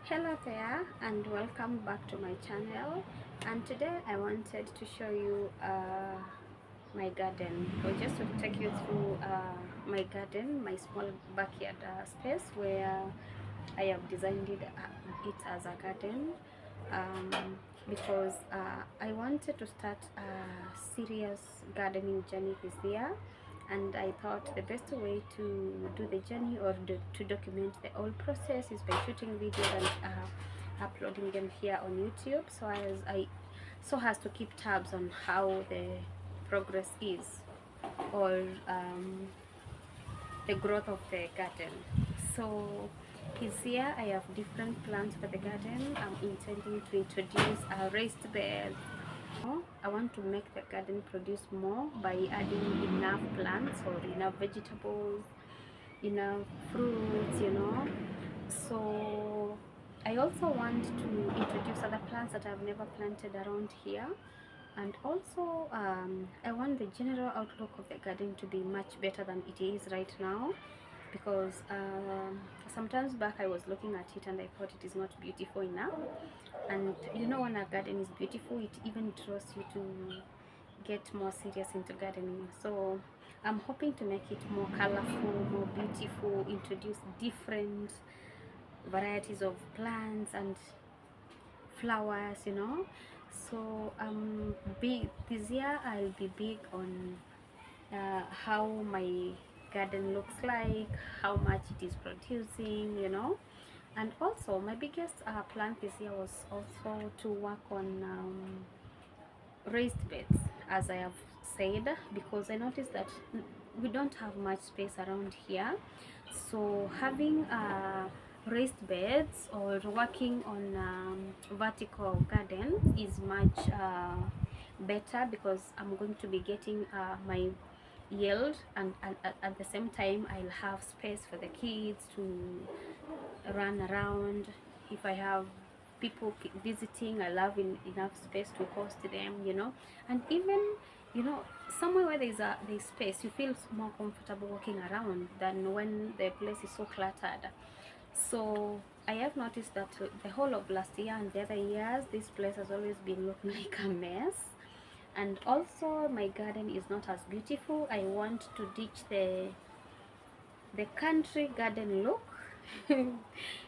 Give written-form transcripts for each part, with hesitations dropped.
Hello there and welcome back to my channel, and today I wanted to show you my garden, or just to take you through my garden, my small backyard space where I have designed it as a garden, because I wanted to start a serious gardening journey this year, and I thought the best way to do the journey, or to document the whole process, is by shooting videos and uploading them here on YouTube, so as to keep tabs on how the progress is, or the growth of the garden. So this year I have different plans for the garden. I'm intending to introduce a raised bed. I want to make the garden produce more by adding enough plants, or enough vegetables, enough fruits. So I also want to introduce other plants that I've never planted around here, and also I want the general outlook of the garden to be much better than it is right now, because sometimes back I was looking at it and I thought it is not beautiful enough. And when a garden is beautiful, it even draws you to get more serious into gardening. So I'm hoping to make it more colorful, more beautiful, introduce different varieties of plants and flowers. So big this year I'll be big on how my garden looks like, how much it is producing. And also my biggest plan this year was also to work on raised beds, as I have said, because I noticed that we don't have much space around here. So having raised beds, or working on vertical gardens, is much better, because I'm going to be getting my yield, and at the same time I'll have space for the kids to run around. If I have people visiting, I love enough space to host them. And even somewhere where there's space, you feel more comfortable walking around than when the place is so cluttered. So I have noticed that the whole of last year and the other years, this place has always been looking like a mess. And also my garden is not as beautiful. I want to ditch the country garden look,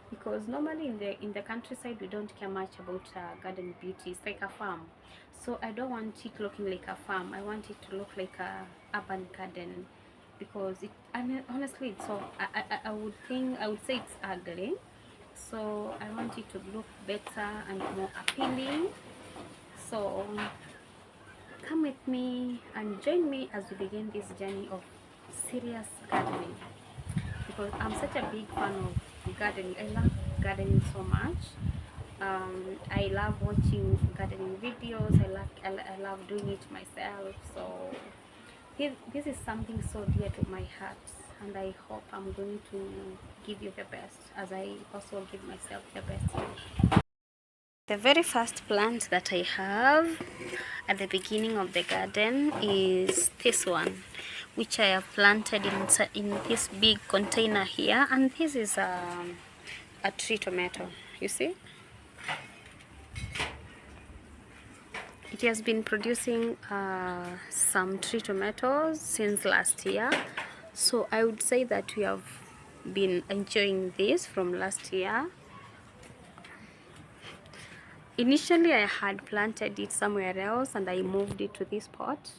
because normally in the countryside we don't care much about garden beauty. It's like a farm, so I don't want it looking like a farm. I want it to look like a urban garden, because I mean, honestly, it's so I would say it's ugly. So I want it to look better and more appealing. So come with me and join me as we begin this journey of serious gardening, because I'm such a big fan of gardening. I love gardening so much. I love watching gardening videos. I love doing it myself. So this is something so dear to my heart, and I hope I'm going to give you the best, as I also give myself the best. The very first plant that I have at the beginning of the garden is this one, which I have planted in this big container here, and this is a tree tomato. You see, it has been producing some tree tomatoes since last year, so I would say that we have been enjoying this from last year. Initially I had planted it somewhere else and I moved it to this pot,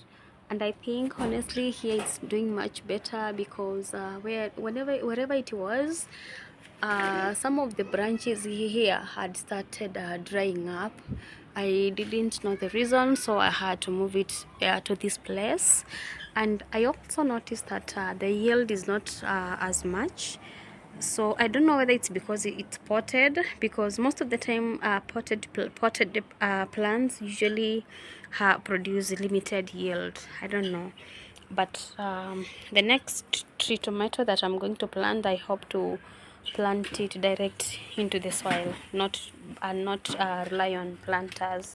and I think honestly here it's doing much better, because wherever it was, some of the branches here had started drying up. I didn't know the reason, so I had to move it to this place. And I also noticed that the yield is not as much. So I don't know whether it's because it's potted, because most of the time potted plants usually produce limited yield. I don't know, but the next tree tomato that I'm going to plant, I hope to plant it direct into the soil, not rely on planters.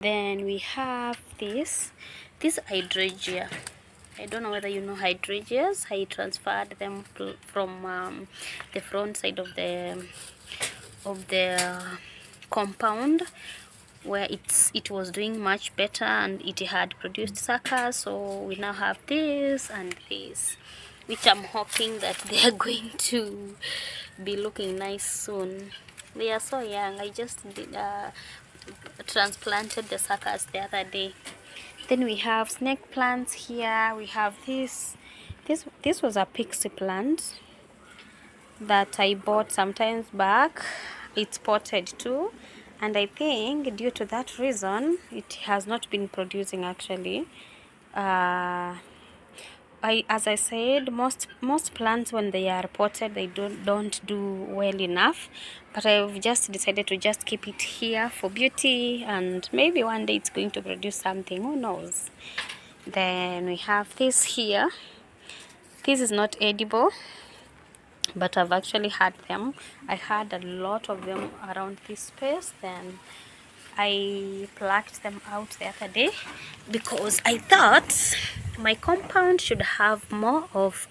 Then we have this hydrangea. I don't know whether you know hydrangeas. I transferred them from the front side of the compound, where it was doing much better and it had produced suckers. So we now have this and this, which I'm hoping that they are going to be looking nice soon. They are so young. I just transplanted the suckers the other day. Then we have snake plants here. We have this was a pixie plant that I bought sometimes back. It's potted too, and I think due to that reason it has not been producing actually. As I said, most plants when they are potted, they don't do well enough, but I've just decided to just keep it here for beauty, and maybe one day it's going to produce something, who knows. Then we have this here. This is not edible, but I've actually had them. I had a lot of them around this space. Then I plucked them out the other day because I thought my compound should have more of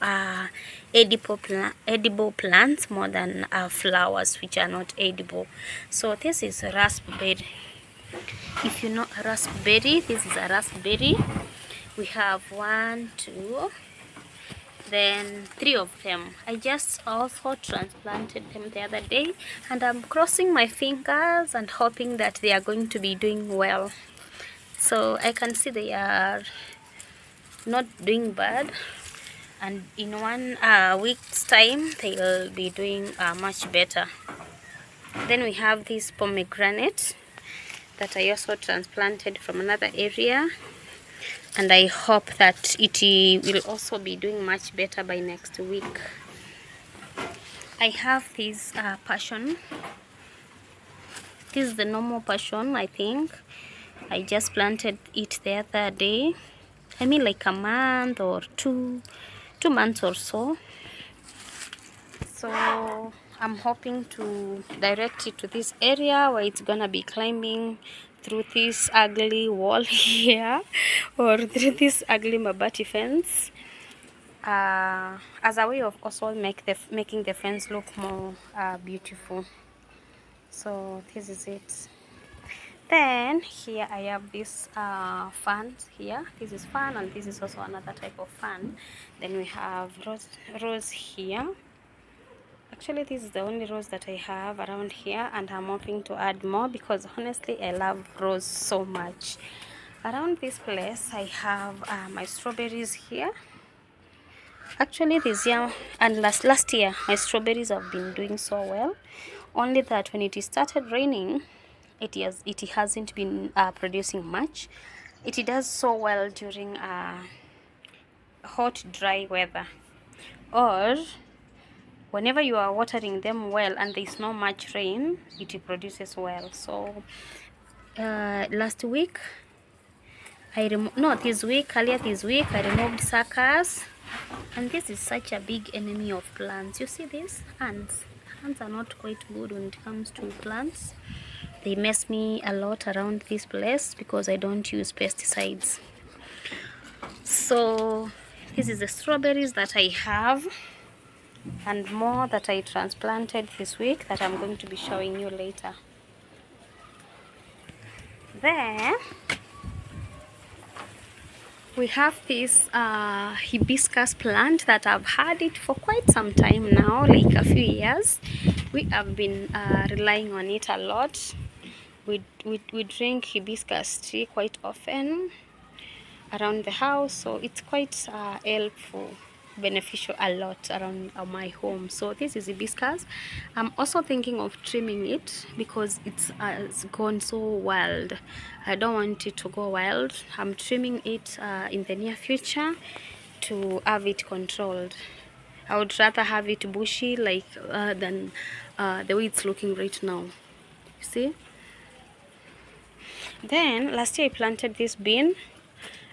edible plants more than flowers which are not edible. So this is a raspberry. If you know a raspberry, this is a raspberry. We have 1, 2, then 3 of them. I just also transplanted them the other day, and I'm crossing my fingers and hoping that they are going to be doing well. So I can see they are not doing bad, and in 1 week's time they will be doing much better. Then we have this pomegranate that I also transplanted from another area, and I hope that it will also be doing much better by next week. I have this passion. This is the normal passion, I think. I just planted it the other day. I mean like a month or 2 months or so. So I'm hoping to direct it to this area where it's gonna be climbing through this ugly wall here, or through this ugly mabati fence, as a way of also making the fence look more beautiful. So this is it. Then here I have this fans here. This is fan, and this is also another type of fan. Then we have rose here. Actually, this is the only rose that I have around here, and I'm hoping to add more because honestly I love rose so much. Around this place I have my strawberries here. Actually this year and last year my strawberries have been doing so well, only that when it started raining it hasn't been producing much. It does so well during hot dry weather, or whenever you are watering them well and there is not much rain, it produces well. So last week earlier this week I removed suckers, and this is such a big enemy of plants. You see this? Ants are not quite good when it comes to plants. They mess me a lot around this place because I don't use pesticides. So this is the strawberries that I have, and more that I transplanted this week that I'm going to be showing you later. Then we have this hibiscus plant that I've had it for quite some time now, like a few years. We have been relying on it a lot. We drink hibiscus tea quite often around the house, so it's quite helpful, beneficial a lot around my home. So this is hibiscus. I'm also thinking of trimming it because it's gone so wild. I don't want it to go wild. I'm trimming it in the near future to have it controlled. I would rather have it bushy like than the way it's looking right now. See? Then last year I planted this bean.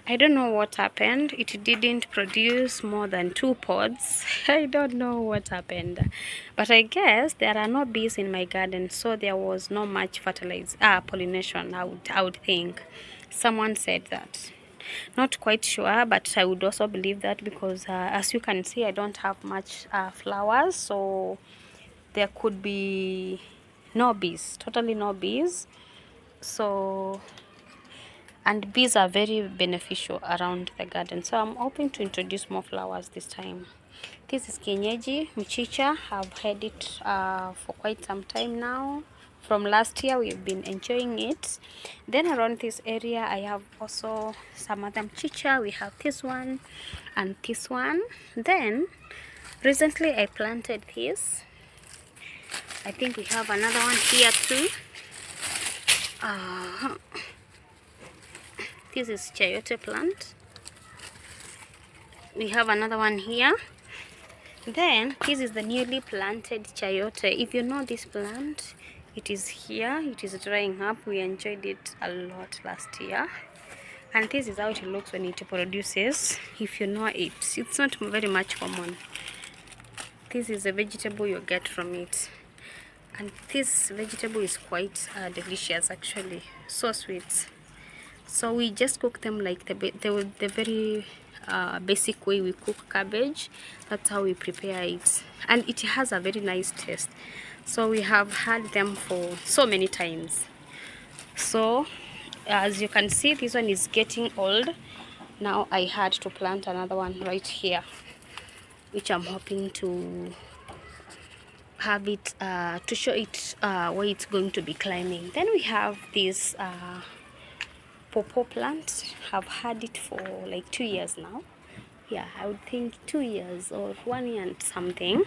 I don't know what happened. It didn't produce more than 2 pods. I don't know what happened. But I guess there are no bees in my garden, so there was no much pollination, I would think. Someone said that. Not quite sure, but I would also believe that because as you can see, I don't have much flowers, so there could be no bees, totally no bees. So, and bees are very beneficial around the garden, so I'm hoping to introduce more flowers this time. This is kienyeji mchicha. I've had it for quite some time now. From last year we've been enjoying it. Then around this area I have also some other mchicha. We have this one and this one. Then recently I planted this. I think we have another one here too. This is chayote plant. We have another one here. Then this is the newly planted chayote. If you know this plant, it is here. It is drying up. We enjoyed it a lot last year. And this is how it looks when it produces. If you know it, it's not very much common. This is a vegetable you get from it. And this vegetable is quite delicious actually. So sweet. So we just cook them like the very basic way we cook cabbage. That's how we prepare it, and it has a very nice taste. So we have had them for so many times. So as you can see, this one is getting old. Now I had to plant another one right here, which I'm hoping to have it to show it where it's going to be climbing. Then we have this pawpaw plant. I've had it for like 2 years now. Yeah, I would think 2 years or 1 year and something.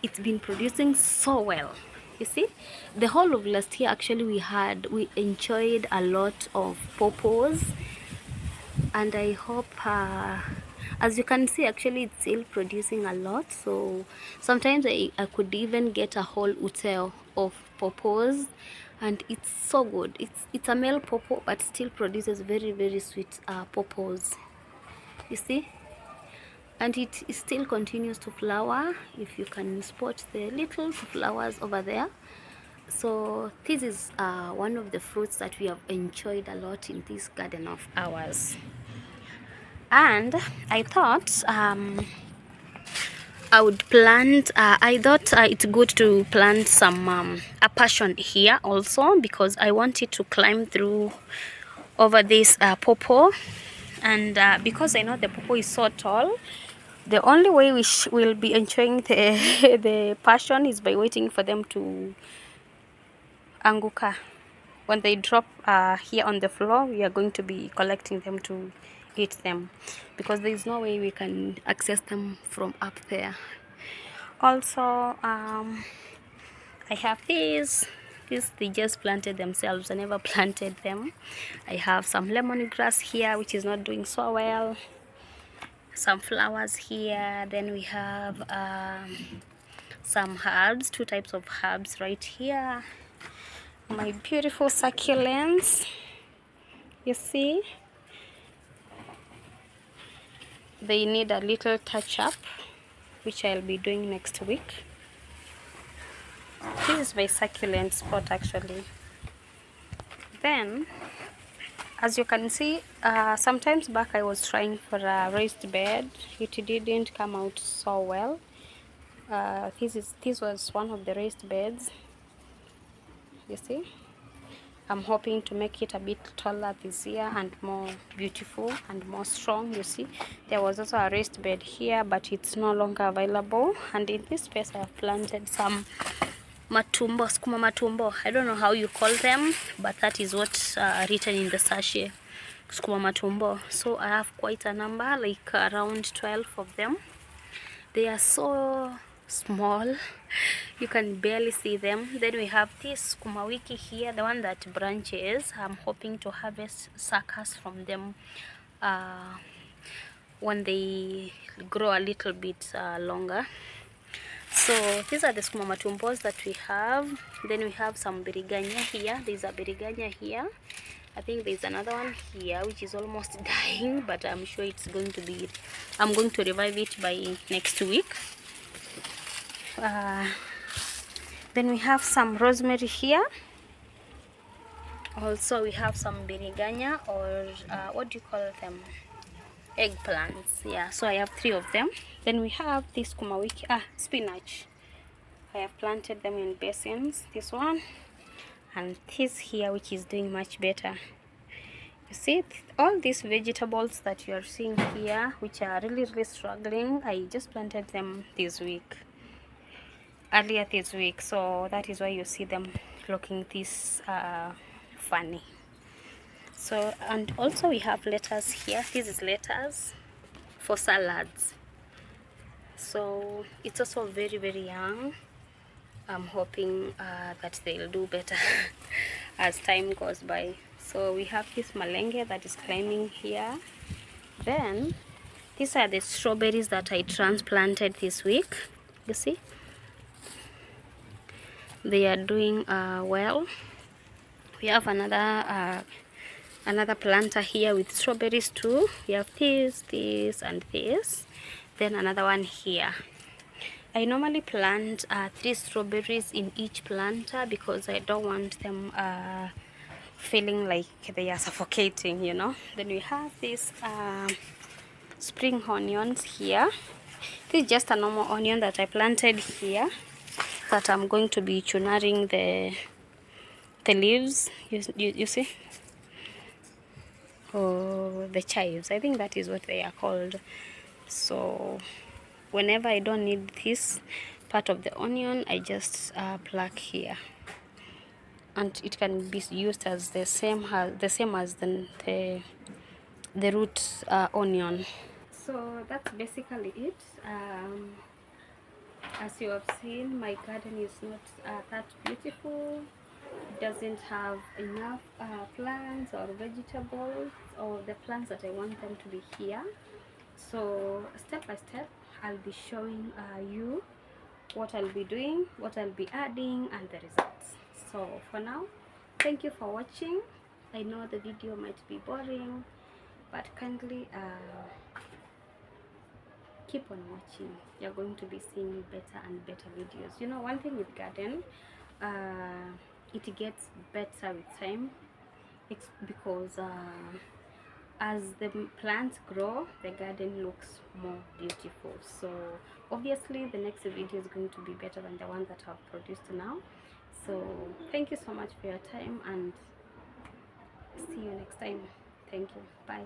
It's been producing so well. You see, the whole of last year actually we enjoyed a lot of pawpaws, and I hope as you can see actually it's still producing a lot. So sometimes I could even get a whole uteo of pawpaws, and it's so good. It's a male pawpaw but still produces very sweet pawpaws, you see. And it still continues to flower, if you can spot the little flowers over there. So this is one of the fruits that we have enjoyed a lot in this garden of ours. And I thought I would plant I thought it's good to plant some a passion here also, because I want it to climb through over this pawpaw. And because I know the pawpaw is so tall, the only way we will be enjoying the the passion is by waiting for them to anguka. When they drop here on the floor, we are going to be collecting them to eat them, because there is no way we can access them from up there. Also I have these they just planted themselves. I never planted them. I have some lemongrass here which is not doing so well, some flowers here. Then we have some herbs, 2 types of herbs right here. My beautiful succulents, you see, they need a little touch up, which I'll be doing next week. This is my succulent spot actually. Then as you can see, sometimes back I was trying for a raised bed. It didn't come out so well. This was one of the raised beds, you see. I'm hoping to make it a bit taller this year and more beautiful and more strong. You see, there was also a raised bed here, but it's no longer available. And in this space I have planted some matumbo, skuma matumbo. I don't know how you call them, but that is what's written in the sachet, skuma matumbo. So I have quite a number, like around 12 of them. They are so small, you can barely see them. Then we have this skuma wiki here, the one that branches. I'm hoping to harvest suckers from them when they grow a little bit longer. So these are the skuma matumbos that we have. Then we have some biriganya here. There's a biriganya here, I think there's another one here which is almost dying, but I'm sure it's going to be, I'm going to revive it by next week. Then we have some rosemary here. Also we have some biriganya, or what do you call them, eggplants. Yeah, so I have 3 of them. Then we have this kumawiki, spinach. I have planted them in basins, this one and this here, which is doing much better. You see, all these vegetables that you are seeing here, which are really struggling, I just planted them this week, earlier this week, so that is why you see them looking this funny. So, and also we have lettuce here. This is lettuce for salads, so it's also very young. I'm hoping that they'll do better as time goes by. So we have this malenge that is climbing here. Then these are the strawberries that I transplanted this week. You see, they are doing well. We have another planter here with strawberries too. We have this and this. Then another one here. I normally plant 3 strawberries in each planter because I don't want them feeling like they are suffocating, you know. Then we have these spring onions here. This is just a normal onion that I planted here, that I'm going to be chunaring the leaves. You see, oh, the chives, I think that is what they are called. So whenever I don't need this part of the onion, I just pluck here, and it can be used as the same as the root onion. So that's basically it. As you have seen, my garden is not that beautiful. It doesn't have enough plants or vegetables, or the plants that I want them to be here. So step by step, I'll be showing you what I'll be doing, what I'll be adding, and the results. So for now, thank you for watching. I know the video might be boring, but kindly keep on watching. You're going to be seeing better and better videos. You know, one thing with garden, it gets better with time. It's because as the plants grow, the garden looks more beautiful. So obviously the next video is going to be better than the one that I've produced now. So thank you so much for your time, and see you next time. Thank you. Bye.